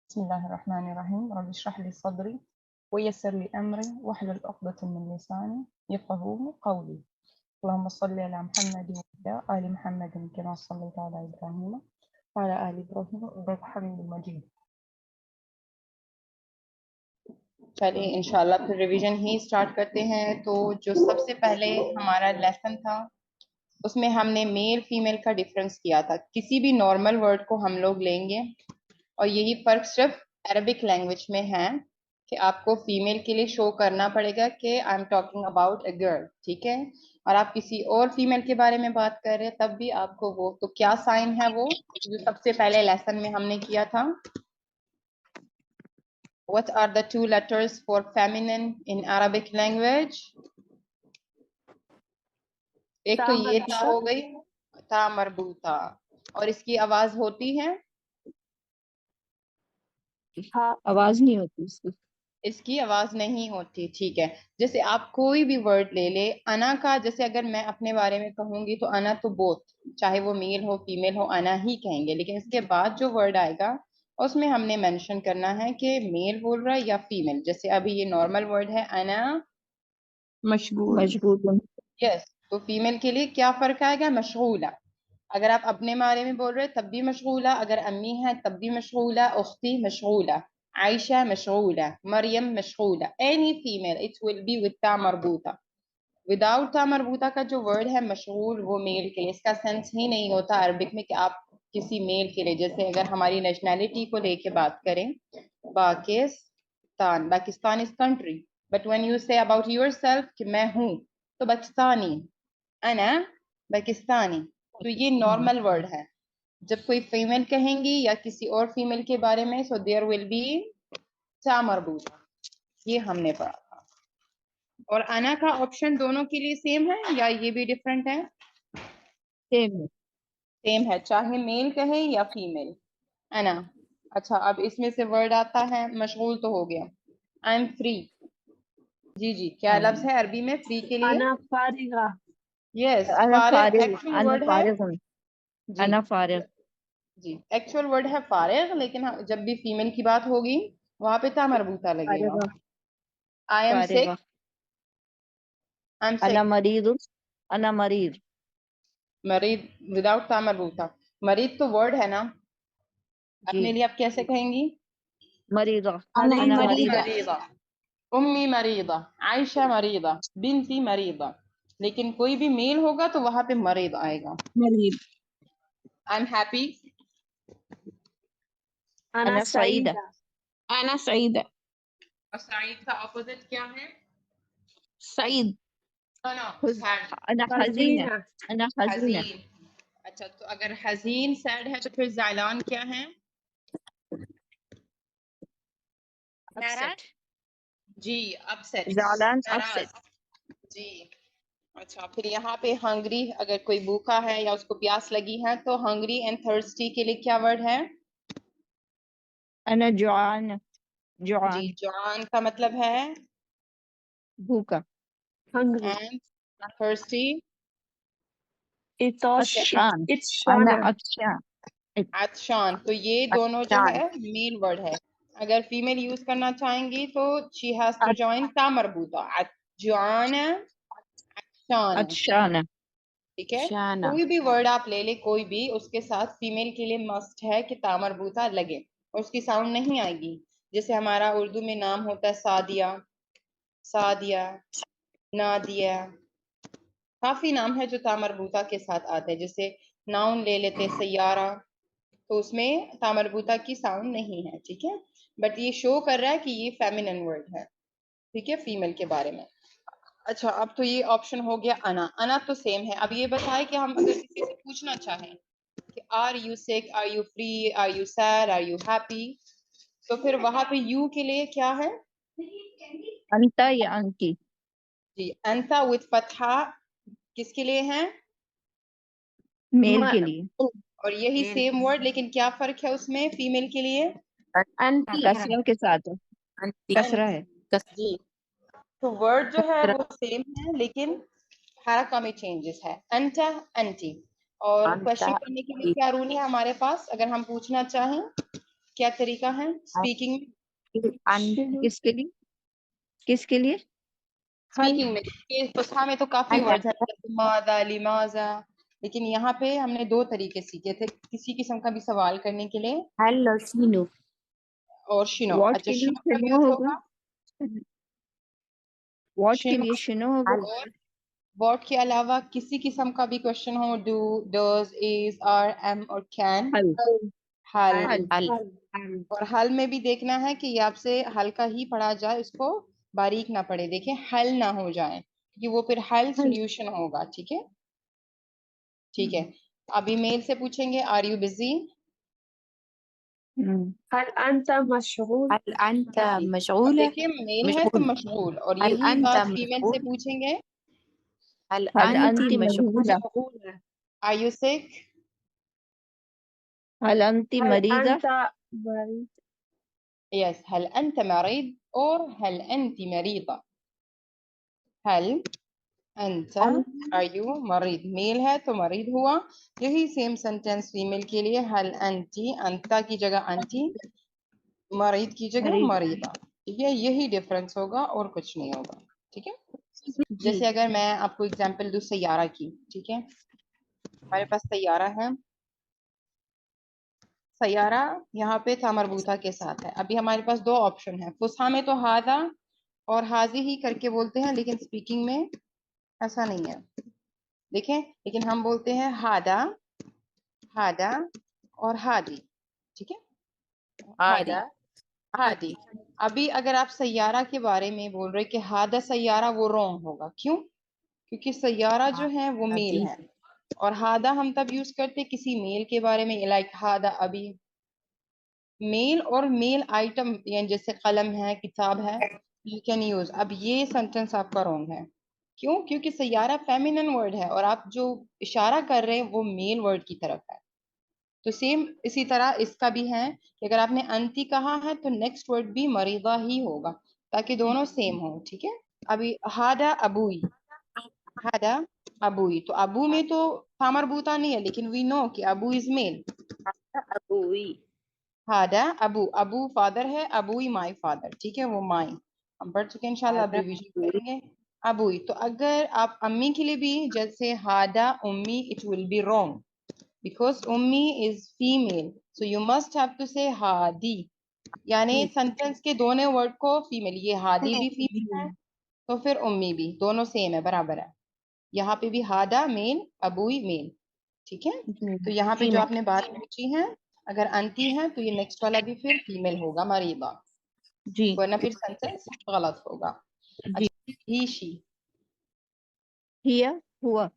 بسم الله الرحمن الرحيم رب اشرح لي صدري ويسر لي أمري واحلل عقدة من لساني يفقهوا قولي اللهم صل على محمد وعلى آل محمد كما صليت على إبراهيم وعلى آل إبراهيم إنك حميد مجيد. چلیے انشاءاللہ پھر ریویژن ہی سٹارٹ کرتے ہیں. تو جو سب سے پہلے ہمارا لیسن تھا اس میں ہم نے میل فیمیل کا ڈفرنس کیا تھا. کسی بھی نارمل ورڈ کو ہم لوگ لیں گے اور یہی فرق صرف عربک لینگویج میں ہے کہ آپ کو فیمیل کے لیے شو کرنا پڑے گا کہ I am talking about a girl, ٹھیک ہے. اور آپ کسی اور فیمیل کے بارے میں بات کر رہے ہیں تب بھی آپ کو وہ تو کیا سائن ہے وہ جو سب سے پہلے لیسن میں ہم نے کیا تھا. What are the two letters for feminine in Arabic language? ایک تو یہ تا ہو گئی تا مربوطہ, اور اس کی آواز ہوتی ہے آواز نہیں ہوتی اس کی آواز نہیں ہوتی, ٹھیک ہے. جیسے آپ کوئی بھی ورڈ لے لے, انا کا جیسے اگر میں اپنے بارے میں کہوں گی تو انا تو بوتھ, چاہے وہ میل ہو فیمیل ہو انا ہی کہیں گے, لیکن اس کے بعد جو ورڈ آئے گا اس میں ہم نے مینشن کرنا ہے کہ میل بول رہا ہے یا فیمیل. جیسے ابھی یہ نارمل ورڈ ہے انا مشغول. یس, تو فیمیل کے لیے کیا فرق آئے گا, مشغولہ. اگر آپ اپنے بارے میں بول رہے تب بھی مشغولہ, اگر امی ہے تب بھی مشغولہ, اختی مشغولہ, عائشہ مشغولہ, مریم مشغولہ, any female it will be with تا مربوطہ. وداؤٹ تا مربوطہ کا جو ورڈ ہے مشغول وہ میل کے لیے, اس کا سینس ہی نہیں ہوتا عربک میں کہ آپ کسی میل کے لیے, جیسے اگر ہماری نیشنلٹی کو لے کے بات کریں Pakistan, Pakistan is country, but when you say about yourself کہ میں ہوں تو پاکستانی, انا پاکستانی, تو یہ نارمل ورڈ ہے. جب کوئی فیمیل کہیں گی یا کسی اور فیمیل کے بارے میں سو دیر ول بی تا مربوطہ, یہ ہم نے پڑھا تھا. اور انا کا آپشن دونوں کے لیے سیم ہے یا یہ بھی ڈفرینٹ ہے؟ سیم ہے, چاہے میل کہیں یا فیمیل, انا. اچھا, اب اس میں سے ورڈ آتا ہے مشغول تو ہو گیا, آئی ایم فری. جی جی, کیا لفظ ہے عربی میں فری کے لیے؟ انا فارغہ. یس, انا فارغ فارغ. ایکچوئل انا ورڈ ہے. فارغ ہوں. جی انا فارغ. جی, ایکچوئل ورڈ ہے فارغ, لیکن جب بھی فیمیل کی بات ہوگی وہاں پہ تا مربوطہ لگے گا. فارغہ. I am فارغہ. سک, آئی ایم انا سک, مریض. انا مریض. مریض وداؤٹ تا مربوطہ. مریض تو ورڈ ہے نا, جی, اپنے لیے آپ کیسے کہیں گی؟ مریضہ. انا انا مریضہ, مریضہ. امی مریضہ, عائشہ مریضہ, بنتی مریضہ, لیکن کوئی بھی میل ہوگا تو وہاں پہ مریض آئے گا. مریض. آئی ایم ہیپی, انا سعیدہ. انا سعیدہ. اور سعید کا اپوزٹ کیا ہے؟ سعید. انا حزینہ. انا حزینہ. حزین. اچھا, تو اگر حزین سیڈ ہے تو پھر زعلان کیا ہے؟ اپسیٹ. جی, اپسیٹ, زعلان ناراض. اپسیٹ. جی. اچھا, پھر یہاں پہ ہنگری, اگر کوئی بھوکا ہے یا اس کو پیاس لگی ہے تو ہنگری اینڈ تھرسٹی کے لیے کیا ورڈ ہے؟ انا جوعان. جوعان. جی, جوان کا مطلب ہے بھوکا. ہنگری. اینڈ تھرسٹی عطشان. عطشان. انا عطشان. عطشان. تو یہ دونوں جو عطشان. ہے میل ورڈ ہے. اگر فیمیل یوز کرنا چاہیں گی تو she has to join تا مربوطہ, جوان, عطشان, عطشان. ٹھیک ہے. شانہ. کوئی بھی ورڈ آپ لے لے, کوئی بھی, اس کے ساتھ فیمیل کے لیے مسٹ ہے کہ تا مربوطہ لگے اور اس کی ساؤنڈ نہیں آئے گی. جیسے ہمارا اردو میں نام ہوتا ہے سعدیہ, سعدیہ, نادیہ, کافی نام ہے جو تا مربوطہ کے ساتھ آتے ہیں. جیسے ناؤن لے لیتے سیارہ, تو اس میں تا مربوطہ کی ساؤنڈ نہیں ہے, ٹھیک ہے. بٹ یہ شو کر رہا ہے کہ یہ فیمینن ورڈ ہے, ٹھیک ہے, فیمیل کے بارے میں. اچھا, اب تو یہ آپشن ہو گیا انا. انا تو سیم ہے. اب یہ بتائے کہ ہم اگر کسی سے پوچھنا چاہیں کہ are you sick, are you free, are you sad, are you happy, تو پھر وہاں پہ یو کے لیے کیا ہے؟ انتا یا انتی. جی, انتا وتھ فتحہ کس کے لیے ہیں؟ میل کے لیے. اور یہی سیم ورڈ, لیکن کیا فرق ہے اس میں فیمیل کے لیے؟ انتی. کسرہ کے ساتھ. کسرہ ہے. جی, تو ورڈ جو ہے وہ سیم ہے لیکن حرکہ میں چینجز ہے. انتا, انتی. اور کوشچن کرنے کے لیے کیا رول ہے ہمارے پاس اگر ہم پوچھنا چاہیں؟ کیا طریقہ ہے اسپیکنگ میں؟ کس کے لیے اسپیکنگ میں فصحا میں تو کافی ورڈ ہے ماذا لماذا، لیکن یہاں پہ ہم نے 2 طریقے سیکھے تھے کسی قسم کا بھی سوال کرنے کے لیے، ہل اور شنو اور شنو. واٹ اچھا کے لیے شنو کب شنو یوز ہوگا ہوگا؟ واٹ کے شنو لیے شنو ہوگا واٹ کے علاوہ کسی قسم کا بھی کوشچن ہو، do, does, is, are, am اور کین. حل حل. اور حل میں بھی دیکھنا ہے کہ یہ آپ سے ہلکا ہی پڑھا جائے، اس کو باریک نہ پڑھے، دیکھیں حل نہ ہو جائے کیونکہ وہ پھر حل سولوشن ہوگا. ٹھیک ہے ٹھیک ہے. ابھی میل سے پوچھیں گے آر یو بزی؟ هل أنت مشغول؟ هل أنت مشغولة؟ دیکھیں میل ہے تو مشغول، اور هل یہی أنت بات فیمیل سے مشغول؟ پوچھیں گے هل هل أنت أنت مشغولة؟ مشغولة؟ آر یو سک؟ هل أنت هل مريضة أنت مريض؟ یس. هل انت مريض اور هل انت مريضة. هل انت are you مريض، میل ہے تو مريض ہوا. یہی سیم سینٹینس فیمیل کے لیے هل انتی، انتا کی جگہ انتی، مريض کی جگہ مريض مريضة. ٹھیک ہے، یہی ڈفرنس ہوگا اور کچھ نہیں ہوگا. ٹھیک ہے. جی جیسے اگر میں آپ کو اگزامپل دوں سیارہ کی، ٹھیک ہے، ہمارے پاس سیارہ ہے، سیارہ یہاں پہ تھا مربوطہ کے ساتھ ہے. ابھی ہمارے پاس 2 آپشن ہیں، فصحا میں تو ہاذا اور حاذی ہی کر کے بولتے ہیں، لیکن اسپیکنگ میں ایسا نہیں ہے. دیکھیں لیکن ہم بولتے ہیں ہادا، ہادا اور ہادی. ٹھیک ہے، ہادا ہادی. ابھی اگر آپ سیارہ کے بارے میں بول رہے کہ ہادا سیارہ، وہ رونگ ہوگا. کیوں؟ کیونکہ سیارہ جو ہے وہ میل ہے، اور ہادا ہم تب یوز کرتے کسی میل کے بارے میں، لائک ہادا ابھی. میل اور میل آئٹم یعنی جیسے قلم ہے، کتاب ہے، یو کین یوز. اب یہ سینٹینس آپ کا رونگ ہے. کیوں؟ کیونکہ سیارہ فیمینن ورڈ ہے اور آپ جو اشارہ کر رہے ہیں وہ میل ورڈ کی طرف ہے. تو سیم اسی طرح اس کا بھی ہے کہ اگر آپ نے انتی کہا ہے تو نیکسٹ ورڈ بھی مریضہ ہی ہوگا تاکہ دونوں سیم ہوں. ٹھیک ہے. ابھی ہادا ابوئی، ہادا ابوئی، تو ابو میں تو تھا مربوطہ نہیں ہے، لیکن وی نو کہ ابو از میل. أبوي. ہادا ابو، ابو فادر ہے، ابوئی مائی فادر. ٹھیک ہے، وہ مائی ہم پڑھ چکے ہیں انشاءاللہ، هذا ابریویشن کریں گے. ابوئی. تو اگر آپ امی کے لیے بھی جیسے ہادا امی، it will be wrong because امی is female, so you must have to say ہادی. یعنی سینٹینس کے دونوں ورڈ کو فیمیل، یہ ہادی بھی فیمیل ہے تو پھر امی بھی، دونوں سیم ہے، برابر ہے. یہاں پہ بھی ہادا میل، ابوئی میل. ٹھیک ہے. تو یہاں پہ جو آپ نے بات پوچھی ہے اگر انتی ہے تو یہ نیکسٹ والا بھی پھر فیمیل ہوگا، مریضہ، جی ورنہ پھر سینٹینس غلط ہوگا. اچھا ہی شی، ہیا ہوا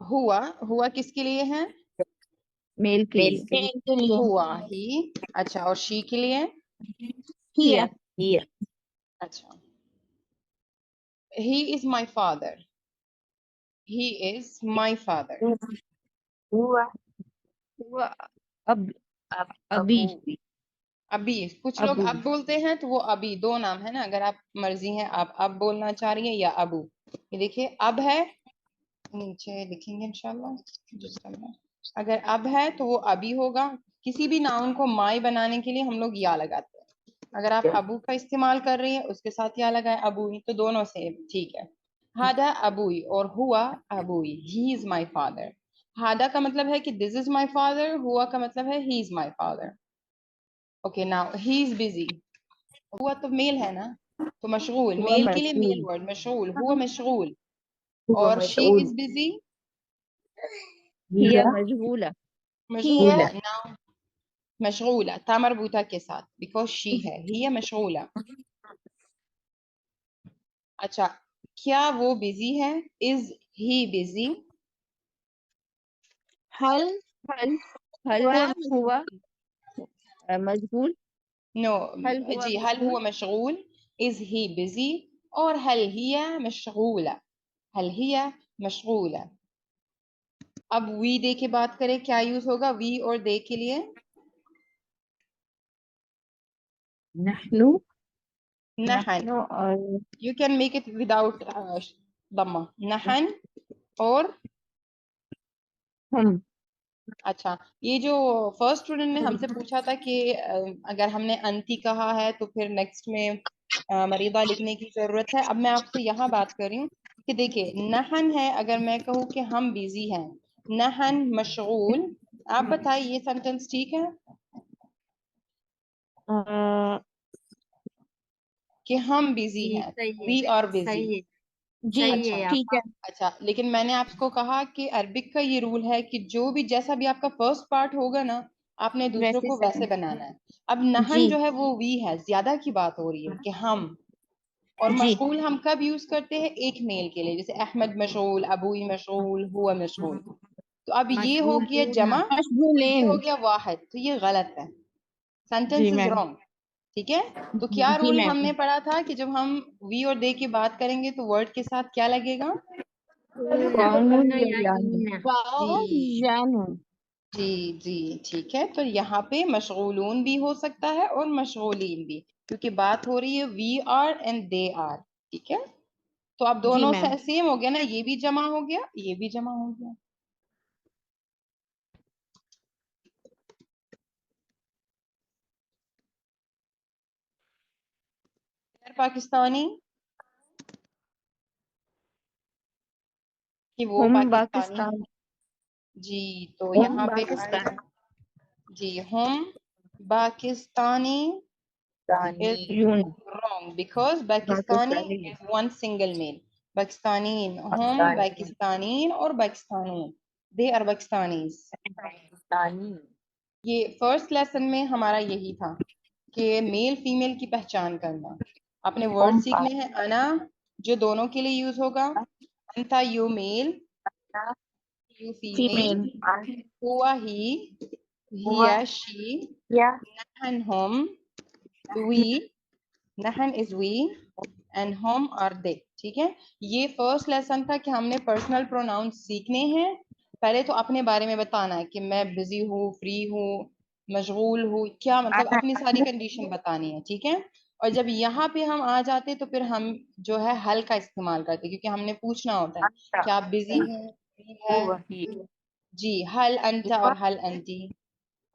ہوا، ہوا کس کے لیے ہے؟ میل کے لیے ہوا ہی. اچھا اور شی کے لیے؟ ہیا هي. اچھا he is my father، he is my father. هو ہوا اب ابھی أبوي. ابھی کچھ لوگ ابو اب بولتے ہیں تو وہ ابھی، 2 نام ہے نا، اگر آپ مرضی ہیں آپ اب بولنا چاہ رہی ہیں یا ابو. یہ دیکھیے اب ہے، نیچے لکھیں گے انشاءاللہ. جس طرح اگر اب ہے تو وہ ابھی ہوگا. کسی بھی ناؤن کو مائی بنانے کے لیے ہم لوگ یا لگاتے ہیں. اگر آپ ابو کا استعمال کر رہی ہیں اس کے ساتھ یا لگائے ابوئی، تو دونوں سے ٹھیک ہے. ہادا ابوئی اور ہوا ابوئی، ہی از مائی فادر. ہادا کا مطلب ہے کہ دس از مائی فادر، ہوا کا مطلب ہے he is my father. Okay now he is busy, ہوا تو میل ہے نا تو مشغول، ہوا میل کے لیے میل مشغول ورڈ مشغول، ہوا مشغول. هو اور شی مشغول. Is busy, Haya he مشغولہ مشغولہ. Now مشغولہ تا مربوطہ کے ساتھ بیکاز شی ہے، ہی مشغولہ. اچھا کیا وہ بزی ہے؟ از ہی بزی؟ هل حل حل ہوا مشغول نو حل ہوا جی، هل مشغول هو مشغول، از ہی بزی، اور هل هي مشغولہ، هل هي مشغولہ. اب وی دے کے بات کریں کیا یوز ہوگا وی اور دے کے لیے؟ نحن نحن. اور You can make it without ضمہ. نحن اور ہم اچھا یہ جو فرسٹ اسٹوڈنٹ نے ہم سے پوچھا تھا کہ اگر ہم نے انتی کہا ہے تو پھر نیکسٹ میں مریضہ لکھنے کی ضرورت ہے. اب میں آپ سے یہاں بات کر رہی ہوں کہ دیکھیے نحن ہے, اگر میں کہوں کہ ہم بیزی ہیں, نحن مشغول, آپ بتائیں یہ سینٹینس ٹھیک ہے کہ ہم بیزی جی ہیں, صحیح وی ہے آر بیزی. صحیح ہے جی صحیح ہے ٹھیک ہے. اچھا لیکن میں نے آپ کو کہا کہ عربک کا یہ رول ہے کہ جو بھی جیسا بھی آپ کا فرسٹ پارٹ ہوگا نا آپ نے دوسروں ویسے کو ویسے بنانا ہے. اب نہن جی جو ہے وہ وی ہے, زیادہ کی بات ہو رہی ہے کہ ہم, اور جی مشغول ہم کب یوز کرتے ہیں ایک میل کے لیے, جیسے احمد مشغول, ابوئی مشغول, ہوا مشغول. تو اب یہ ہو گیا مشغولون جمع, یہ مشغولین. ہو گیا واحد, تو یہ غلط ہے, جی سینٹینس از میم. رانگ. ٹھیک ہے, تو کیا جی رول ہم میم. نے پڑھا تھا کہ جب ہم وی اور دے کی بات کریں گے تو ورڈ کے ساتھ کیا لگے گا؟ قانون یا یا جی جانو. جی جی ٹھیک ہے. تو یہاں پہ مشغولون بھی ہو سکتا ہے اور مشغولین بھی, کیونکہ بات ہو رہی ہے we are and they are. ٹھیک ہے, تو اب جی دونوں میم. سیم ہو گیا نا, یہ بھی جمع ہو گیا, یہ بھی جمع ہو گیا. پاکستانی کہ وہ ہم پاکستانی, پاکستان. جی تو ہم یہاں پہ پاکستان. جی ہم پاکستانی is یون wrong because Pakistani Pakistani. is one single male. Pakistanin, hum Pakistanin اور Pakistanun, they are Pakistanis. یہ فرسٹ لیسن میں ہمارا یہی تھا کہ میل فیمیل کی پہچان کرنا. اپنے ورڈ سیکھنے ہیں. انا جو دونوں کے لیے یوز ہوگا, انتا you male, you female, female. ہوا ہی, ہیا شی, نحن ہم, وی, نحن از وی, اینڈ ہم آر دے. ٹھیک ہے, یہ فرسٹ لیسن تھا کہ ہم نے پرسنل پروناؤن سیکھنے ہیں. پہلے تو اپنے بارے میں بتانا ہے کہ میں بزی ہوں, فری ہوں, مشغول ہوں, کیا مطلب اپنی ساری کنڈیشن بتانی ہے. ٹھیک ہے, اور جب یہاں پہ ہم آ جاتے تو پھر ہم جو ہے حل کا استعمال کرتے, کیونکہ ہم نے پوچھنا ہوتا ہے کہ آپ بزی ہیں, فری ہے. جی حل انتا اور حل انتی,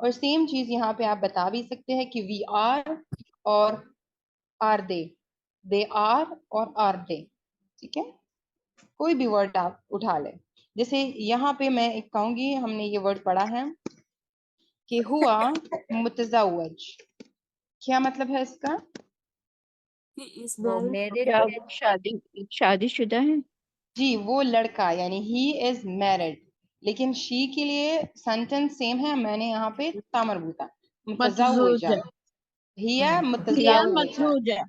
اور سیم چیز یہاں پہ آپ بتا بھی سکتے ہیں کہ وی آر اور آر دے آر اور آر دے. ٹھیک ہے, کوئی بھی ورڈ آپ اٹھا لیں. جیسے یہاں پہ میں ایک کہوں گی, ہم نے یہ ورڈ پڑھا ہے کہ ہوا متزوج, کیا مطلب ہے اس کا؟ وہ میرے کیا وہ شادی شدہ ہے؟ جی وہ لڑکا, یعنی ہی از میرڈ. لیکن شی کے لیے سینٹینس سیم ہے, میں نے یہاں پہ تا مربوطہ متزوجہ, ہیا متزوجہ.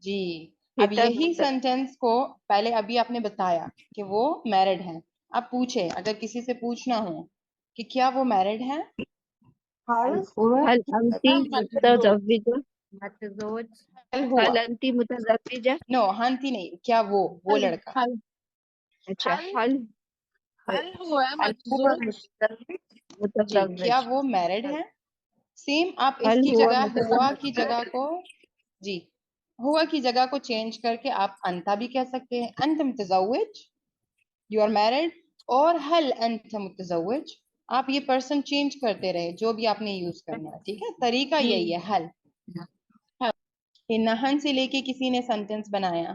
جی اب یہی سینٹینس کو پہلے ابھی آپ نے بتایا کہ وہ میرڈ ہیں. اب پوچھے, اگر کسی سے پوچھنا ہو کہ کیا وہ میرڈ ہیں, هل انتی متزوجہ؟ حل ہوا, هل انتی متزوجہ؟ نو ہنتی نہیں, کیا وہ لڑکا, اچھا حل جی کیا متزوج. وہ میرڈ ہیں. سیم آپ اس حل کی ہوا جگہ ہوا کی متزوج. جگہ کو, جی ہوا کی جگہ کو چینج کر کے آپ انتا بھی کہہ سکتے ہیں, انت متزوج, یو آر میرڈ. اور حل انت متزوج, آپ یہ پرسن چینج کرتے رہے جو بھی آپ نے یوز کرنا ہے. ٹھیک ہے, طریقہ یہی ہے حل. کہ نہن سے لے کے کسی نے سینٹینس بنایا,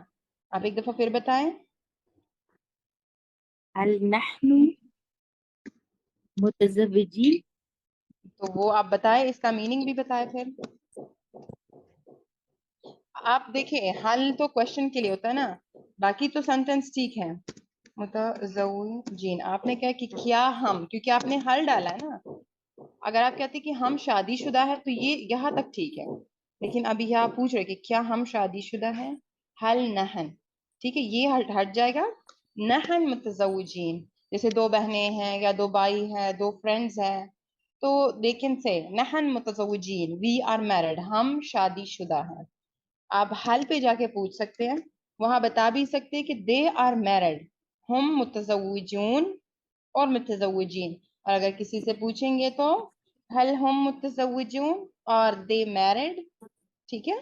آپ ایک دفعہ پھر بتائیں. هل نحن متزوجين؟ تو وہ آپ بتائیں, اس کا میننگ بھی بتائیں. پھر آپ دیکھیں حل تو کوشچن کے لیے ہوتا ہے نا, باقی تو سینٹینس ٹھیک ہے. متزوجین, آپ نے کہا کہ کیا ہم, کیونکہ آپ نے حل ڈالا ہے نا. اگر آپ کہتے کہ ہم شادی شدہ ہے تو یہ یہاں تک ٹھیک ہے, لیکن ابھی یہاں پوچھ رہے کہ کیا ہم شادی شدہ ہیں, حل نہن. ٹھیک ہے, یہ ہٹ جائے گا. نحن متزوجین, جیسے دو بہنیں ہیں یا دو بھائی ہیں, دو فرینڈز ہیں, تو لیکن سے نحن متزوجین, وی آر میرڈ, ہم شادی شدہ ہیں. آپ حل پہ جا کے پوچھ سکتے ہیں, وہاں بتا بھی سکتے ہیں کہ دے آر میرڈ, ہم متزوجون اور متزوجین. اور اگر کسی سے پوچھیں گے تو حل ہم متزوجون اور دے میرڈ. ٹھیک ہے,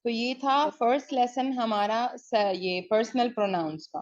تو یہ تھا فرسٹ لیسن ہمارا یہ پرسنل پروناؤنس کا.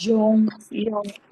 يوم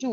2,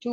2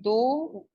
2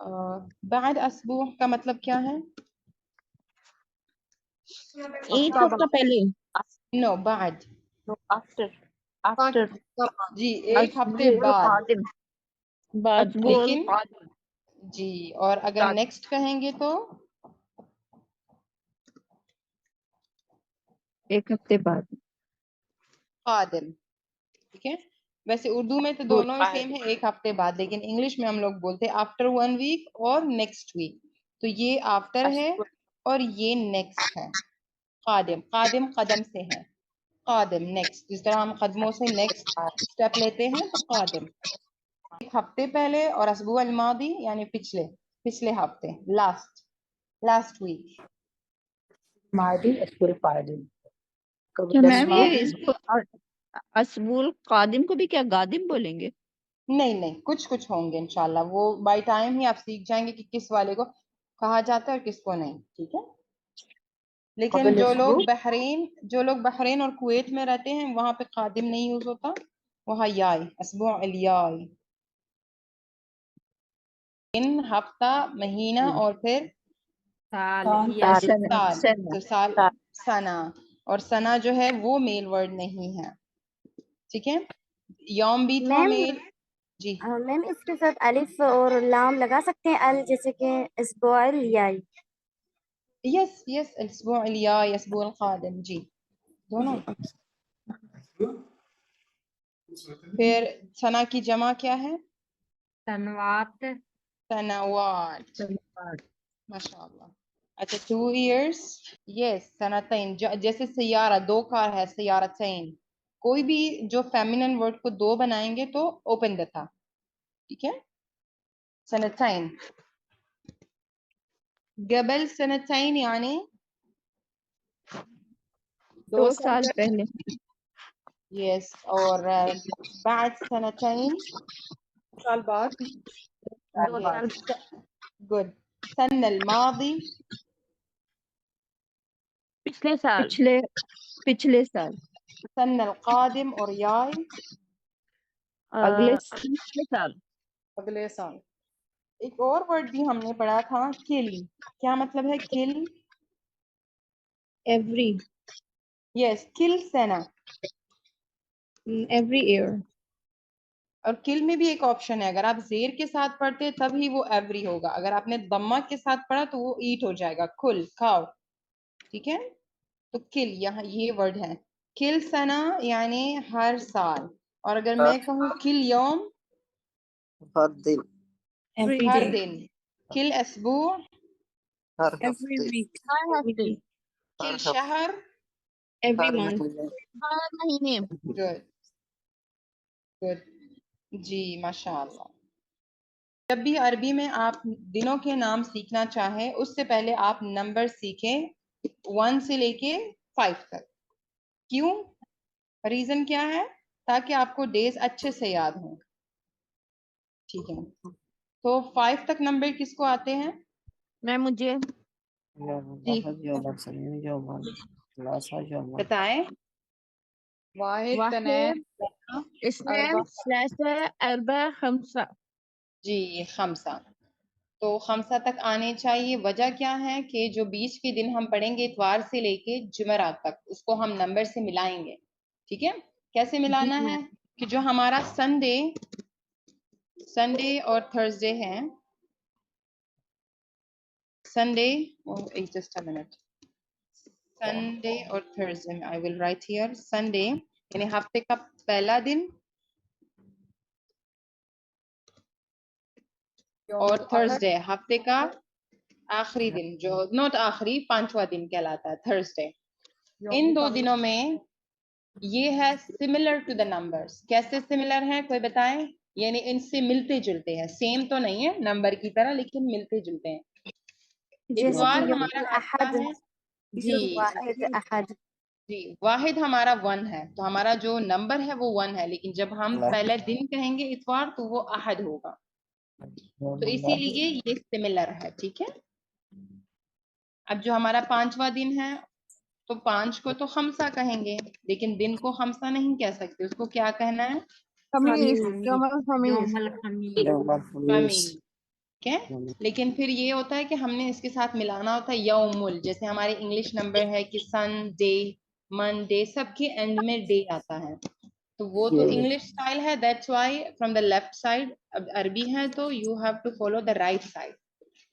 بعد اسبوع کا مطلب کیا ہے؟ ایک ہفتہ پہلے. نو بعد. after جی ایک ہفتے أسبوع بعد. القادم بعد. أسبوع لیکن القادم جی اور اگر بعد. نیکسٹ کہیں گے تو ایک ہفتے بعد قادم. ٹھیک ہے. ویسے اردو میں تو دونوں ہی سیم ہے ایک ہفتے بعد، لیکن انگلش میں ہم لوگ بولتے ہیں آفٹر 1 ویک اور نیکسٹ ویک. تو یہ آفٹر ہے اور یہ نیکسٹ ہے. قادم، قادم قدم سے ہے. قادم نیکسٹ، جس طرح ہم قدموں سے نیکسٹ اسٹیپ لیتے ہیں تو قادم ایک ہفتے پہلے، اور اسبوع الماضی یعنی پچھلے ہفتے، لاسٹ ویک. کیا میم یہ اس کو أسبوع القادم کو بھی کیا گادم بولیں گے؟ نہیں کچھ ہوں گے انشاءاللہ، وہ بائی ٹائم ہی آپ سیکھ جائیں گے کہ کس والے کو کہا جاتا ہے اور کس کو نہیں. ٹھیک ہے. لیکن جو لوگ بحرین اور کویت میں رہتے ہیں وہاں پہ قادم نہیں یوز ہوتا، وہاں یائی، اسبوع الیائی. دن، ہفتہ، مہینہ اور پھر سال. تو سال سنا، اور سنا جو ہے وہ میل ورڈ نہیں ہے. ٹھیک ہے. یوم بھی تھا میم میل. جی میم اس کے ساتھ الف اور لام لگا سکتے ہیں، ال جیسے کہ اسبوع الیائی. یس اسبوع الیائی، اسبوع القادم. جی دونوں. پھر سنا کی جمع کیا ہے؟ سنوات. سنوات. ماشاء اللہ. اچھا 2 ایئرس. یس سنتین. جیسے سیارہ، 2 کار ہے، سیارتین. کوئی بھی جو فیمینن ورڈ کو 2 بنائیں گے تو اوپن دیتا. ٹھیک ہے. سنتین. قبل سنتین یعنی 2 سال پہلے. یس. اور بعد سنتین سال بعد. 2 سال گڈ. سن الماضی پچھلے سال. پچھلے سال. سن القادم اور یائی اگلے سال. اگلے سال. ایک اور ورڈ بھی ہم نے پڑھا تھا، کل. کیا مطلب ہے کل؟ ایوری. یس کل سنہ. Every year. اور کل میں بھی ایک آپشن ہے، اگر آپ زیر کے ساتھ پڑھتے تب ہی وہ ایوری ہوگا، اگر آپ نے ضمہ کے ساتھ پڑھا تو وہ ایٹ ہو جائے گا، کل کھاؤ. ٹھیک ہے. تو کل یہاں یہ ورڈ ہے. کل سنہ یعنی ہر سال. اور اگر میں کہوں کل یوم، ہر دن. کل اسبوع، every week, کل شہر. every month. ہر مہینے. گڈ جی ماشاء اللہ. جب بھی عربی میں آپ دنوں کے نام سیکھنا چاہیں اس سے پہلے آپ نمبر سیکھیں 1 سے لے کے 5 تک. کیوں؟ ریزن کیا ہے؟ تاکہ آپ کو ڈیز اچھے سے یاد ہوں. ٹھیک ہے. تو 5 تک نمبر کس کو آتے ہیں؟ میں مجھے بتائیں. واحد، تنین، اثنين ثلاثة أربعة خمسة. جی خمسہ. تو خمسہ تک آنے چاہیے. وجہ کیا ہے کہ جو بیچ کے دن ہم پڑھیں گے اتوار سے لے کے جمعرات تک اس کو ہم نمبر سے ملائیں گے. ٹھیک ہے. کیسے ملانا ہے؟ کہ جو ہمارا سنڈے اور تھرسڈے ہے، Sunday just a minute, Sunday اور Thursday I will write here. Sunday یعنی ہفتے کا پہلا دن اور تھرسڈے ہفتے کا آخری دن، جو نوٹ آخری، 5واں دن کہلاتا ہے تھرسڈے. ان 2 دنوں میں یہ ہے سملر ٹو دا نمبرز. کیسے سملر ہیں کوئی بتائیں؟ یعنی ان سے ملتے جلتے ہیں، سیم تو نہیں ہے نمبر کی طرح لیکن ملتے جلتے ہیں. جیسے اتوار کہ یوم ہمارا آتا الاحد، ہے جی واحد احد. جی واحد ہمارا 1 ہے، تو ہمارا جو نمبر ہے وہ 1 ہے، لیکن جب ہم پہلے دن کہیں گے اتوار تو وہ احد ہوگا. تو اسی لیے یہ سملر ہے. ٹھیک ہے. اب جو ہمارا 5واں دن ہے تو 5 کو تو خمسہ کہیں گے، لیکن دن کو خمسہ نہیں کہہ سکتے، اس کو کیا کہنا ہے؟ خمیس. یوم الخميس. خمیس. ٹھیک ہے. لیکن پھر یہ ہوتا ہے کہ ہم نے اس کے ساتھ ملانا ہوتا ہے یومل. جیسے ہمارے انگلش نمبر ہے کہ سن ڈے منڈے سب کے اینڈ میں ڈے آتا ہے, تو وہ تو انگلش اسٹائل ہے, that's why from the left side. اب عربی ہے تو you have to follow the right side.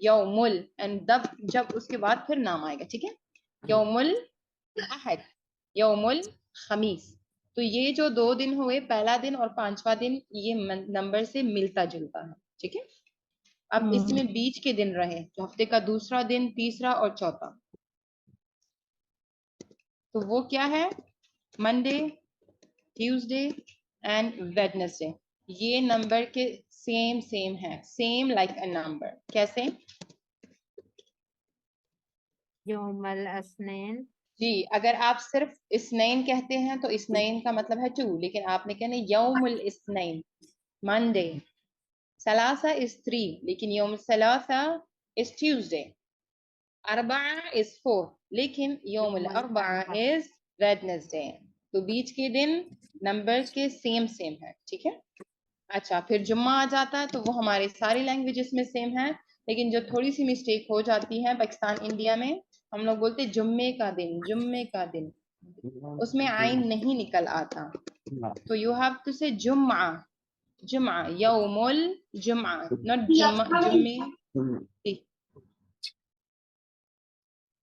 یومل اینڈ جب اس کے بعد پھر نام آئے گا. ٹھیک ہے, یومل احد, یومل خمیس. تو یہ جو 2 دن ہوئے, پہلا دن اور 5واں دن, یہ نمبر سے ملتا جلتا ہے. ٹھیک ہے. اب اس میں بیچ کے دن رہے, تو ہفتے کا دوسرا دن, تیسرا اور چوتھا, تو وہ کیا ہے؟ Monday, Tuesday and Wednesday. یہ نمبر کے سیم ہے, سیم لائک اے نمبر. کیسے؟ یوم الاثنین. جی, اگر آپ صرف اثنین کہتے ہیں تو اثنین کا مطلب ہے 2, لیکن آپ نے کہنا یوم الاثنین, منڈے. ثلاثہ is 3, لیکن یوم ثلاثہ is Tuesday. اربعہ is 4, لیکن یوم الاربعہ is Wednesday. تو بیچ کے دن نمبرز کے سیم ہے. ٹھیک ہے. اچھا, پھر جمعہ آ جاتا ہے, تو وہ ہماری ساری لینگویجز میں سیم ہے, لیکن جو تھوڑی سی مسٹیک ہو جاتی ہے پاکستان انڈیا میں, ہم لوگ بولتے جمعے کا دن, اس میں عین نہیں نکل آتا, تو یو ہیو ٹو سے جمعہ, یوم الجمعہ, not جمعے.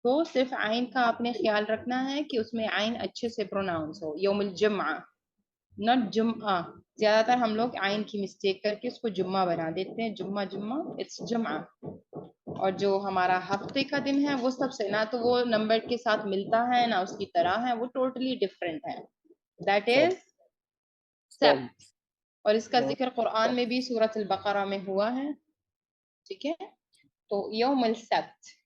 تو صرف عین کا آپ نے خیال رکھنا ہے کہ اس میں عین اچھے سے پروناؤنس ہو, یوم الجمعہ not جمعہ. زیادہ تر ہم لوگ عین کی مسٹیک کر کے اس کو جمعہ بنا دیتے ہیں, جمعہ اٹس جمعہ. اور جو ہمارا ہفتے کا دن ہے وہ سب سے نہ تو وہ نمبر کے ساتھ ملتا ہے نہ اس کی طرح ہے, وہ ٹوٹلی ڈفرینٹ ہے, دیٹ از سبت. اور اس کا ذکر قرآن میں بھی سورۃ البقرہ میں ہوا ہے. ٹھیک ہے. تو یوم السبت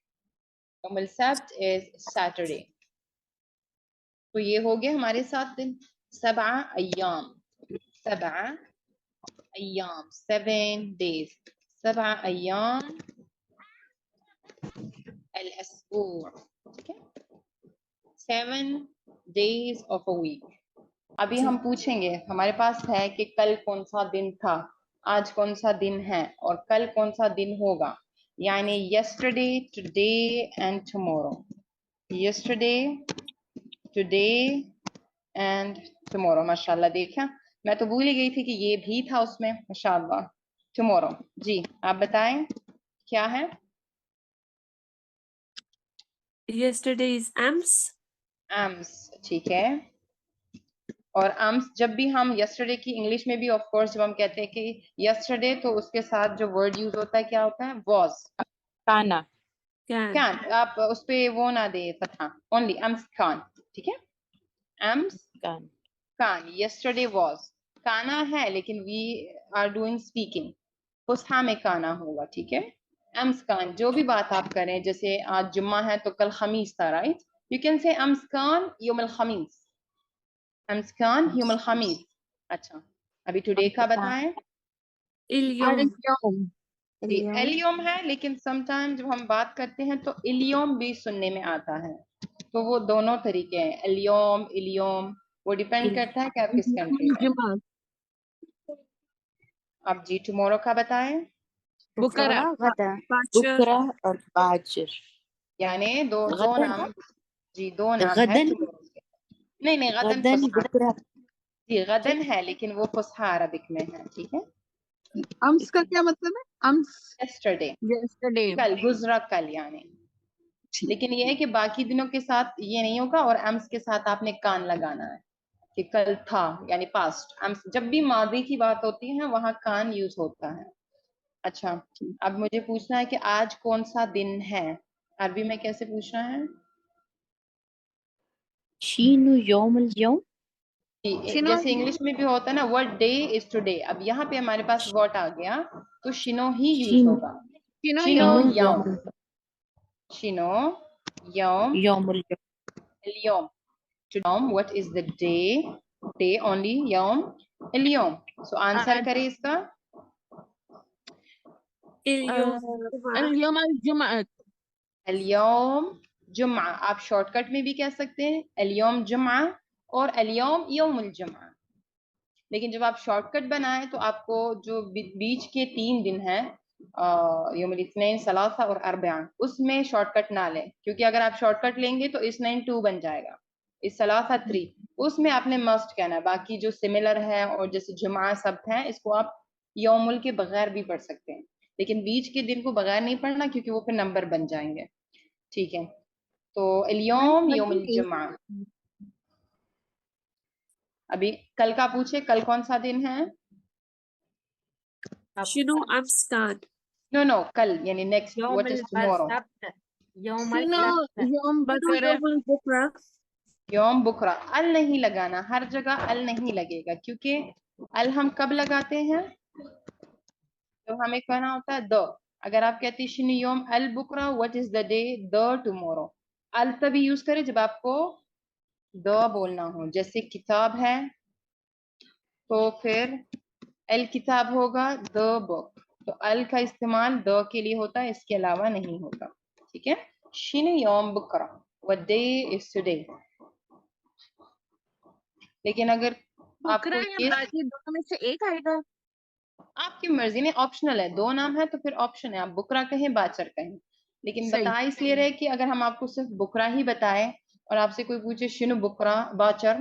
is Saturday. تو یہ ہو گئے ہمارے 7 دن. 7 ایام, 7 days, 7 ایام الاسبوع. ٹھیک ہے. 7 days of a week. ابھی ہم پوچھیں گے, ہمارے پاس ہے کہ کل کون سا دن تھا, آج کون سا دن ہے, اور کل کون سا دن ہوگا. یعنی yesterday, today and tomorrow. yesterday, today and tomorrow. ماشاءاللہ, دیکھا میں تو بھول ہی گئی تھی کہ یہ بھی تھا اس میں. ماشاءاللہ. tomorrow. جی آپ بتائیں کیا ہے؟ Yesterday is امس. ٹھیک ہے. اور امس جب بھی ہم yesterday کی انگلش میں بھی آف کورس جب ہم کہتے ہیں کہ yesterday, تو اس کے ساتھ جو ورڈ یوز ہوتا ہے کیا ہوتا ہے؟ was. کانا. کان. آپ اس پہ وہ نہ دے فتحہ, اونلی امس کان. ٹھیک ہے. امس کان, yesterday was. کانا ہے لیکن we are doing speaking. فصحیٰ میں کانا ہوگا. ٹھیک ہے. امس کان, جو بھی بات آپ کریں, جیسے آج جمعہ ہے تو کل خمیس تھا, رائٹ؟ یو کین سے امس کان یوم الخمیس, امس کان یوم الخمیس. اچھا, ابھی ٹوڈے کا بتائیں. اليوم. جی الیوم ہے, لیکن سم ٹائم جب ہم بات کرتے ہیں تو الیوم بھی سننے میں آتا ہے, تو وہ دونوں طریقے ہیں, الیوم, وہ ڈیپینڈ کرتا ہے کہ آپ کس کنٹری میں. الجمعة. اب جی ٹمورو کا بتائیں. بكرة. غدا. بکرا اور باجر. یعنی دو غدن. نام. جی 2 نام ہے غدن. tomorrow کے. نہیں غدن غدن فصحیٰ. بکرا. جی غدن ہے لیکن وہ فصحیٰ عربک میں ہے. ٹھیک ہے. امس کا کیا مطلب ہے؟ امس yesterday, Yesterday. کل, گزرا کل یعنی. لیکن یہ ہے کہ باقی دنوں کے ساتھ یہ نہیں ہوگا, اور امس کے ساتھ آپ نے کان لگانا ہے کہ کل تھا یعنی پاسٹ. امس جب بھی ماضی کی بات ہوتی ہے وہاں کان یوز ہوتا ہے. اچھا, اب مجھے پوچھنا ہے کہ آج کون سا دن ہے, عربی میں کیسے پوچھنا ہے؟ شینو یوم اليوم. جیسے انگلش میں بھی ہوتا ہے نا, what day is today. اب یہاں پہ ہمارے پاس what آ گیا تو شنو ہی یوز ہوگا. شنو یوم, شنو یوم یوم اليوم. اليوم. یوم, what is the day only, یوم اليوم. سو آنسر کرے اس کا. اليوم الجمعة. اليوم جمعہ, آپ شارٹ کٹ میں بھی کہہ سکتے ہیں اليوم جمعہ اور اليوم یوم الجمعہ. لیکن جب آپ شارٹ کٹ بنائیں تو آپ کو جو بیچ کے 3 دن ہیں یوم الاثنین ثلاثہ اور اربعہ، اس میں شارٹ کٹ نہ لیں، کیونکہ اگر آپ شارٹ کٹ لیں گے تو اثنین 2 بن جائے گا، اس ثلاثہ 3، اس میں آپ نے مسٹ کہنا ہے. باقی جو سملر ہے اور جیسے جمعہ سبت ہیں اس کو آپ یوم کے بغیر بھی پڑھ سکتے ہیں، لیکن بیچ کے دن کو بغیر نہیں پڑھنا کیونکہ وہ پھر نمبر بن جائیں گے. ٹھیک ہے، تو الیوم یوم الجمعہ. ابھی کل کا پوچھے، کل کون سا دن ہے؟ شنو أمس كان؟ نو کل یعنی نیکسٹ، يوم واٹ از ٹمورو؟ السبت يوم شنو السبت يوم شنو بكرة يوم البكرة؟ یوم بکرا. ال نہیں لگانا، ہر جگہ ال نہیں لگے گا، کیونکہ ال ہم کب لگاتے ہیں؟ جب ہمیں کہنا ہوتا ہے دو. اگر آپ کہتے ہیں شنو یوم البکرا، what is the day, the tomorrow. ال تبھی یوز کرے جب آپ کو دا بولنا ہو، جیسے کتاب ہے تو پھر الکتاب ہوگا، دا بک، تو ال کا استعمال دا کے لیے ہوتا ہے، اس کے علاوہ نہیں ہوتا. ٹھیک ہے، شنو یوم بکرا، what day is today. لیکن اگر آپ کو بكرة یا یہ باقی دونوں میں سے ایک آئے گا؟ آپ کی مرضی نہیں، آپشنل ہے، 2 نام ہے تو پھر آپشن ہے، آپ بکرا کہیں باچر کہیں. لیکن صحیح. بتا اس لیے رہے کہ اگر ہم آپ کو صرف بکرا ہی بتائیں اور آپ سے کوئی پوچھے شنو بکرا باچر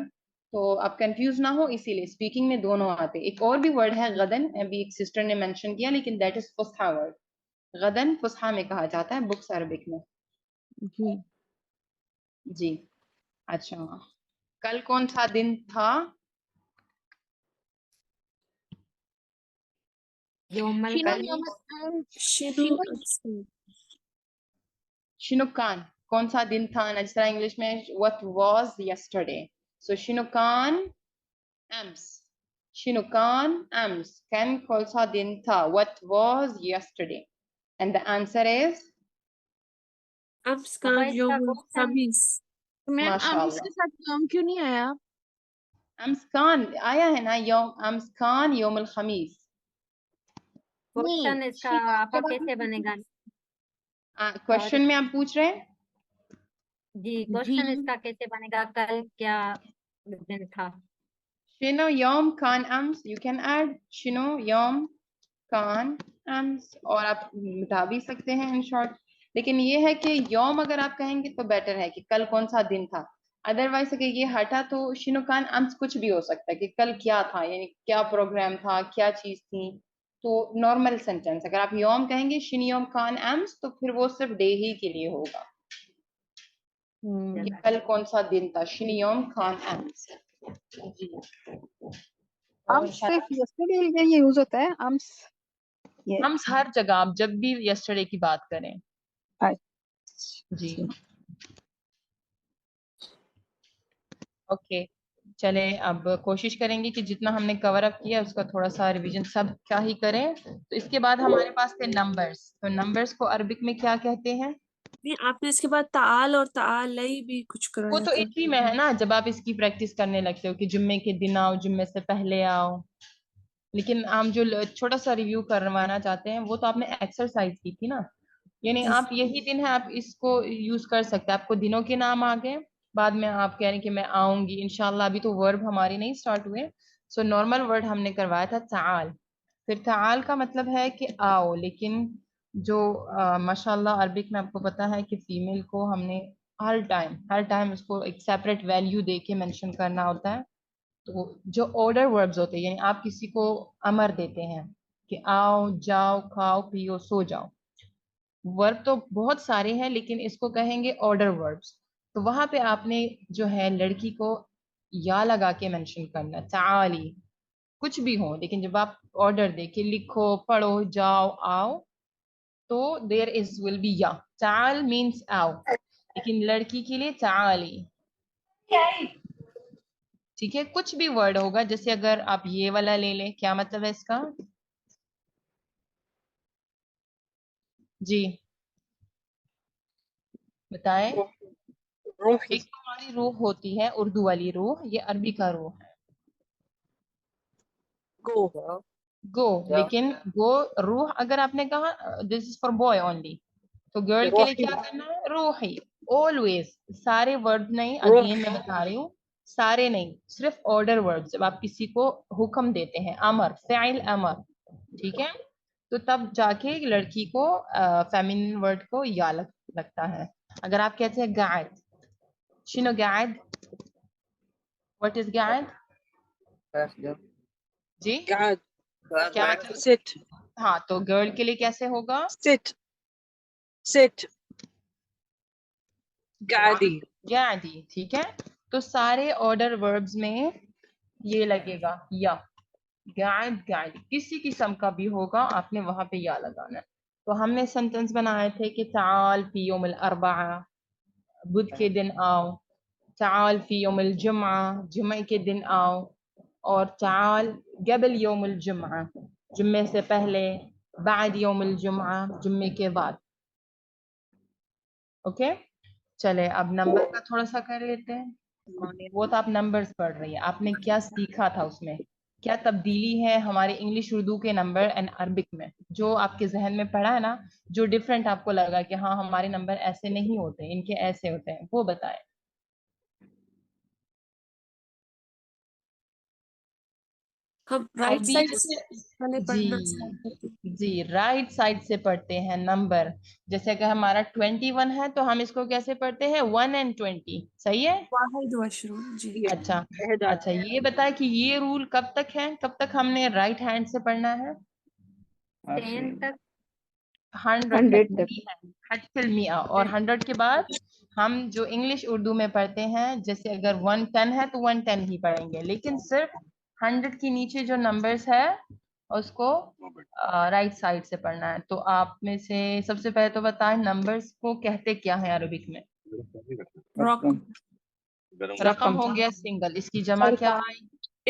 تو آپ کنفیوز نہ ہو، اسی لیے اسپیکنگ میں دونوں آتے. ایک اور بھی ورڈ ہے غدن، ابھی ایک سسٹر نے مینشن کیا، لیکن دیٹ از فصحا ورڈ. غدن فصحا میں کہا جاتا ہے، بکس عربک میں. جی جی اچھا، کل کون سا دن تھا؟ يوم شنو کل يوم الخميس شنو أمس كان؟ شنو کان کون سا دن تھا نا، جس طرح انگلش میں what was yesterday. so شنو کان امس، شنو کان امس، کن کون سا دن تھا، what was yesterday. and the answer is أمس بابا كان اس يوم کا کوشچن الخميس. میم ماشاء امس اللہ. کے ساتھ یوم کیوں نہیں آیا؟ امس کان آیا ہے نا، یوم امس کان یوم الخمیس. کوشچن اس کا شنو آپا کے بعد کیسے بنے گا؟ کوشچن میں آپ پوچھ رہے ہیں؟ جی جی کوشچن اس کا کیسے بنے گا، کل کیا دن تھا؟ شنو یوم کان امس، یو کین ایڈ شنو یوم کان امس، اور آپ بتا بھی سکتے ہیں ان شارٹ. لیکن یہ ہے کہ یوم اگر آپ کہیں گے تو بیٹر ہے کہ کل کون سا دن تھا. ادروائز اگر یہ ہٹا تو شنو کان امس کچھ بھی ہو سکتا ہے کہ کل کیا تھا، یعنی کیا پروگرام تھا، کیا چیز تھی. تو نارمل سینٹینس اگر آپ یوم کہیں گے شنو یوم کان امس تو پھر وہ صرف ڈے ہی کے لیے ہوگا کہ کل کون سا دن تھا، شنو یوم کان امس. جی اور امس صرف یسٹرڈے کے لیے یوز ہوتا ہے امس؟ ہم ہر جگہ آپ جب بھی یسٹرڈے کی بات کریں. جی اوکے چلیں، اب کوشش کریں گے کہ جتنا ہم نے کور اپ کیا اس کا تھوڑا سا ریویژن سب کا ہی کریں. تو اس کے بعد ہمارے پاس تھے نمبرز. تو نمبرز کو عربک میں کیا کہتے ہیں؟ نہیں آپ نے اس کے بعد تعال اور تعالی بھی کچھ وہ کرایا تو تھا. ایک ہی میں ہے نا، جب آپ اس کی پریکٹس کرنے لگتے ہو کہ جمعے کے دن آؤ، جمعے سے پہلے آؤ. لیکن ہم جو چھوٹا سا ریویو کروانا چاہتے ہیں وہ تو آپ نے ایکسرسائز کی تھی نا، یعنی آپ یہی دن ہے آپ اس کو یوز کر سکتے ہیں. آپ کو دنوں کے نام آگے، بعد میں آپ کہہ رہے ہیں کہ میں آؤں گی انشاءاللہ. ابھی تو ورب ہماری نہیں سٹارٹ ہوئے. سو نارمل ورڈ ہم نے کروایا تھا تعال. پھر تعال کا مطلب ہے کہ آؤ، لیکن جو ماشاءاللہ عربک میں آپ کو پتا ہے کہ فیمیل کو ہم نے ہر ٹائم اس کو ایک سیپریٹ ویلیو دے کے مینشن کرنا ہوتا ہے. تو جو آرڈر وربز ہوتے ہیں، یعنی آپ کسی کو امر دیتے ہیں کہ آؤ، جاؤ، کھاؤ، پیو، سو جاؤ. ورب تو بہت سارے ہیں لیکن اس کو کہیں گے آرڈر وربز. تو وہاں پہ آپ نے جو ہے لڑکی کو یا لگا کے مینشن کرنا، تعالی کچھ بھی ہو، لیکن جب آپ آرڈر دے کے لکھو، پڑھو، جاؤ، آؤ تو دیر از ول بی یا. تعال مینس آؤ، لیکن لڑکی کے لیے تعالی. ٹھیک ہے، کچھ بھی ورڈ ہوگا، جیسے اگر آپ یہ والا لے لیں، کیا مطلب ہے اس کا؟ جی بتائیں. ایک تو ہماری روح ہوتی ہے اردو والی روح، یہ عربی کا روح ہے گو. لیکن گو روح اگر آپ نے کہا دس از فار بوائے اونلی، تو گرل کے لیے کیا کرنا ہے؟ روحی. آلویز سارے ورڈ نہیں، اگین میں بتا رہی ہوں، سارے نہیں، صرف آرڈر ورڈ. جب آپ کسی کو حکم دیتے ہیں، امر، فعل امر، ٹھیک ہے. تو تب جا کے لڑکی کو فیمینن ورڈ کو یا لگتا ہے. اگر آپ کہتے ہیں قاعد، شنو قاعد؟ واٹ از قاعد؟ جی قاعد کیا مطلب؟ sit ہاں تو گرل کے لیے کیسے ہوگا؟ sit قاعدی. قاعدی. ٹھیک ہے، تو سارے آرڈر وربز میں یہ لگے گا یا. قاعد قاعد کسی قسم کا بھی ہوگا آپ نے وہاں پہ یا لگانا ہے. تو ہم نے سینٹینس بنائے تھے کہ تعال فی یوم الاربعہ، بدھ کے دن آؤ. تعال فی یوم الجمعہ، جمعہ کے دن آؤ. اور تعال قبل یوم الجمعہ، جمعے سے پہلے. بعد یوم الجمعہ، جمعے کے بعد. اوکے چلے اب نمبر کا تھوڑا سا کر لیتے ہیں. وہ تو آپ نمبرز پڑھ رہی ہیں، آپ نے کیا سیکھا تھا اس میں؟ کیا تبدیلی ہے ہمارے انگلش اردو کے نمبر اینڈ عربک میں؟ جو آپ کے ذہن میں پڑھا ہے نا، جو ڈفرینٹ آپ کو لگا کہ ہاں ہمارے نمبر ایسے نہیں ہوتے، ان کے ایسے ہوتے ہیں، وہ بتائیں. ہم رائٹ ابھی سائڈ سے پہلے جی پڑھنا اسٹارٹ کرتے ہیں. جی رائٹ سائڈ سے پڑھتے ہیں نمبر. جیسے اگر ہمارا 21 ہے تو ہم اس کو کیسے پڑھتے ہیں؟ 1 and 20. صحیح ہے؟ واحد و عشرون. جی اچھا اچھا، یہ بتائیں کہ یہ رول کب تک ہے؟ کب تک ہم نے رائٹ ہینڈ سے پڑھنا ہے؟ 10 تک. 100 تک حد المئہ. اور 100 کے بعد ہم جو انگلش اردو میں پڑھتے ہیں، جیسے اگر 110 ہے تو 110 ہی پڑھیں گے، لیکن صرف 100 کے نیچے جو نمبرز ہے اس کو رائٹ سائڈ سے پڑھنا ہے. تو آپ میں سے سب سے پہلے تو بتائیں نمبرز کو کہتے کیا ہیں عربک میں؟ رقم. رقم ہو گیا سنگل، اس کی جمع کیا آئی؟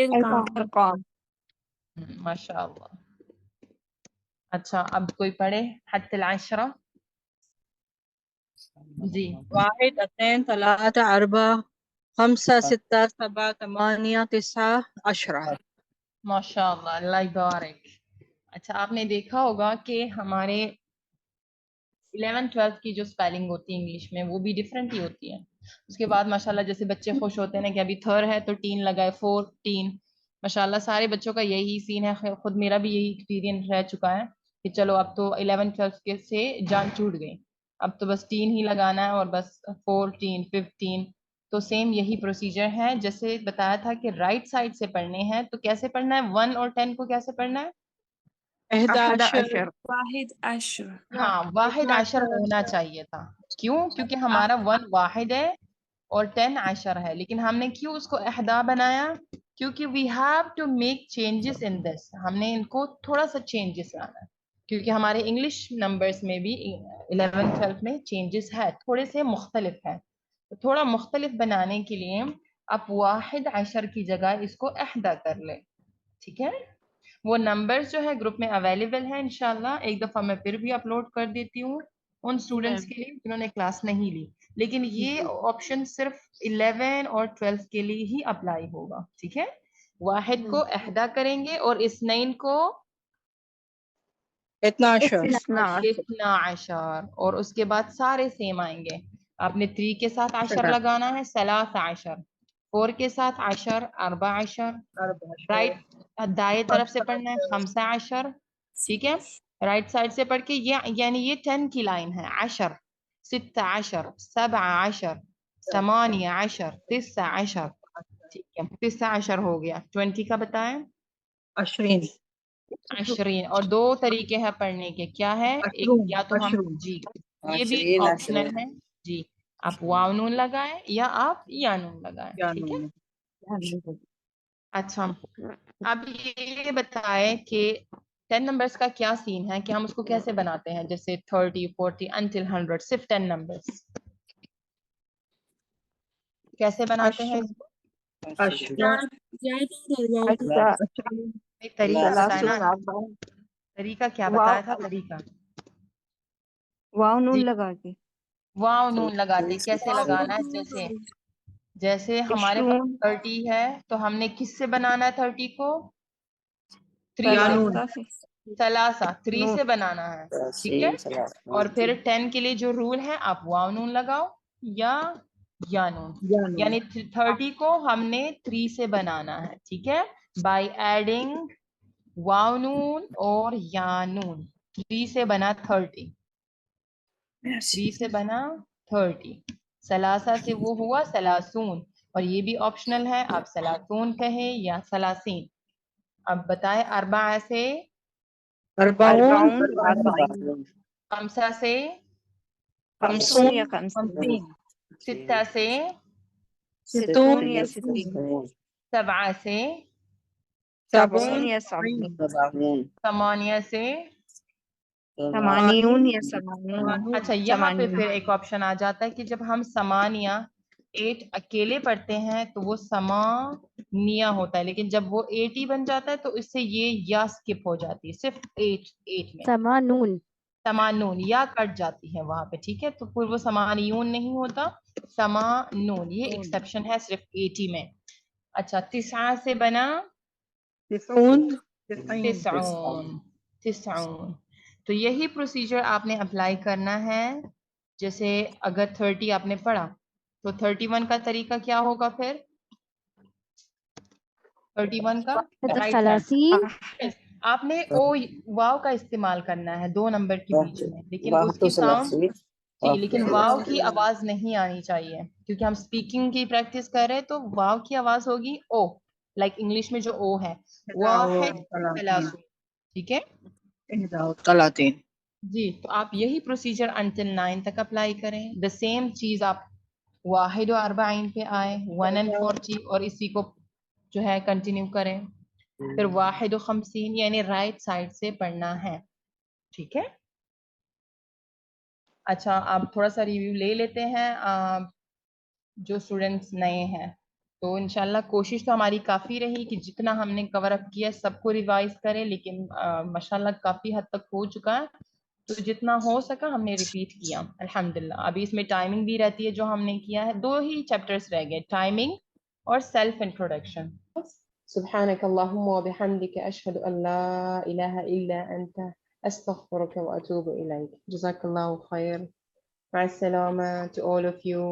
ارقام. ماشاء اللہ. اچھا اب کوئی پڑھے حد العشرہ. جی واحد اثنين ثلاثة أربعة خمسة ستة سبعة ثمانية تسعة عشرة. ماشاء اللہ، اللہ یبارک. اچھا آپ نے دیکھا ہوگا کہ ہمارے 11 12 کی جو اسپیلنگ ہوتی ہے انگلش میں وہ بھی ڈفرینٹ ہی ہوتی ہے. اس کے بعد ماشاءاللہ جیسے بچے خوش ہوتے ہیں کہ ابھی 3 ہے تو 3 لگائے 14. ماشاءاللہ سارے بچوں کا یہی سین ہے، خود میرا بھی یہی ایکسپیرینس رہ چکا ہے کہ چلو اب تو 11 12 کے سے جان چھوٹ گئی، اب تو بس 3 ہی لگانا ہے اور بس 14 15. تو سیم یہی پروسیجر ہے جیسے بتایا تھا کہ رائٹ سائڈ سے پڑھنے ہیں. تو کیسے پڑھنا ہے؟ 1 اور 10 کو کیسے پڑھنا ہے؟ 11 واحد عشر. ہاں واحد عشر ہونا چاہیے تھا. کیوں؟ کیونکہ ہمارا 1 واحد ہے اور 10 عشر ہے، لیکن ہم نے کیوں اس کو احدا بنایا؟ کیونکہ we have to make changes in this. ہم نے ان کو تھوڑا سا چینجز لانا ہے، کیونکہ ہمارے انگلش نمبرز میں بھی 11 12 میں چینجز ہے، تھوڑے سے مختلف ہیں. تو تھوڑا مختلف بنانے کے لیے آپ واحد عشر کی جگہ اس کو احدا کر لیں. ٹھیک ہے؟ وہ نمبرز جو ہے گروپ میں اویلیبل ہیں، انشاءاللہ ایک دفعہ میں پھر بھی اپلوڈ کر دیتی ہوں ان اسٹوڈنٹس کے لیے جنہوں نے کلاس نہیں لی. لیکن یہ آپشن صرف 11 اور 12 کے لیے ہی اپلائی ہوگا. ٹھیک ہے؟ واحد کو احدا کریں گے اور اثنین کو 12 عشر، اور اس کے بعد سارے سیم آئیں گے. آپ نے 3 کے ساتھ عشر لگانا ہے 13 عشر، 4 کے ساتھ عشر 14 عشر. رائٹ دائیں طرف سے پڑھنا ہے 15 عشر. ٹھیک ہے؟ رائٹ سائڈ سے پڑھ کے یعنی یہ 10 کی لائن ہے. عشر 16 17 8 عشر 9 عشر. ٹھیک ہے 19 ہو گیا. 20 کا بتائیں؟ 20 20. اور 2 طریقے ہیں پڑھنے کے. کیا ہے؟ ایک یا تو ہم جی یہ بھی آپشنل ہے جی، آپ واو نون لگائیں یا آپ یا نون لگائیں. ٹھیک ہے؟ اچھا اب یہ بتائیں کہ 10 نمبرز کا کیا سین ہے، کہ ہم اس کو کیسے بناتے ہیں؟ جیسے 30 40 until 100 صرف 10 نمبرز کیسے بناتے ہیں اس کو؟ ایک طریقہ بتائیں نا، طریقہ کیا بتایا تھا؟ طریقہ واو جی نون لگا کے واو نون لگاتے کیسے لگانا ہے؟ جیسے ہمارے پاس 30 ہے تو ہم نے کس سے بنانا ہے 30 کو؟ 3 سے. 3 سے بنانا ہے. ٹھیک ہے؟ اور پھر 10 کے لیے جو رول ہے آپ واو نون لگاؤ یا نون، یعنی 30 کو ہم نے 3 سے بنانا ہے. ٹھیک ہے؟ بائی ایڈنگ واو نون اور یا نون. 3 سے بنا 30. 3 سے بنا 30. سلاسہ سے وہ ہوا سلاسون, اور یہ بھی آپشنل ہے, آپ سلاسون کہیں یا سلاسین. اب بتائیں اربعہ سے أربعون خمسہ سے خمسون یا خمسون خمسین ستہ سے ستون یا ستین سبعہ سے سبعون یا سبعین ثمانیہ سے. ثمانیون یا ثمانون اچھا یہاں پہ ثمانین پھر ایک آپشن آ جاتا ہے کہ جب ہم ثمانیہ 8 اکیلے پڑھتے ہیں تو وہ ثمانیہ ہوتا ہے, لیکن جب وہ 80 بن جاتا ہے تو اس سے یہ یا سکپ ہو جاتی ہے, صرف 8 میں ثمانون سمانون یا کٹ جاتی ہے وہاں پہ, ٹھیک ہے. تو پھر وہ سمانیون نہیں ہوتا, سمانون, یہ ایکسیپشن ہے صرف 80 میں. اچھا تسعہ سے بنا تسعون تسعون. تو یہی پروسیجر آپ نے اپلائی کرنا ہے. جیسے اگر 30 آپ نے پڑھا تو 31 کا طریقہ کیا ہوگا پھر 31 کا رائٹ ثلاثین آپ نے او واو کا استعمال کرنا ہے 2 نمبر کے بیچ میں, لیکن اس کی ساؤنڈ جی, لیکن واو کی آواز نہیں آنی چاہیے کیونکہ ہم اسپیکنگ کی پریکٹس کر رہے ہیں. تو واو کی آواز ہوگی او, لائک انگلش میں جو او ہے واحد ثلاثون, ٹھیک ہے ثلاثین. جی. تو آپ یہی پروسیجر انٹل 9 تک اپلائی کریں. دا سیم چیز آپ واحد و اربعین پہ آئے 1 and 40 اور اسی کو جو ہے کنٹینیو کریں. پھر واحد و خمسین یعنی رائٹ سائڈ سے پڑھنا ہے, ٹھیک ہے. اچھا آپ تھوڑا سا ریویو لے لیتے ہیں جو اسٹوڈینٹس نئے ہیں. تو انشاءاللہ کوشش تو ہماری کافی رہی کہ جتنا ہم نے کور اپ کیا سب کو ریوائز کریں, لیکن ماشاءاللہ کافی حد تک ہو چکا ہے. تو جتنا ہو سکا ہم نے ریپیٹ کیا الحمدللہ. ابھی اس میں ٹائمنگ بھی رہتی ہے جو ہم نے کیا ہے, 2 ہی چیپٹرز رہ گئے, ٹائمنگ اور سیلف انٹروڈکشن. سبحانك اللهم وبحمدك أشهد أن لا إله إلا أنت أستغفرك وأتوب إليك. جزاك الله خير. مع السلامة to all of you.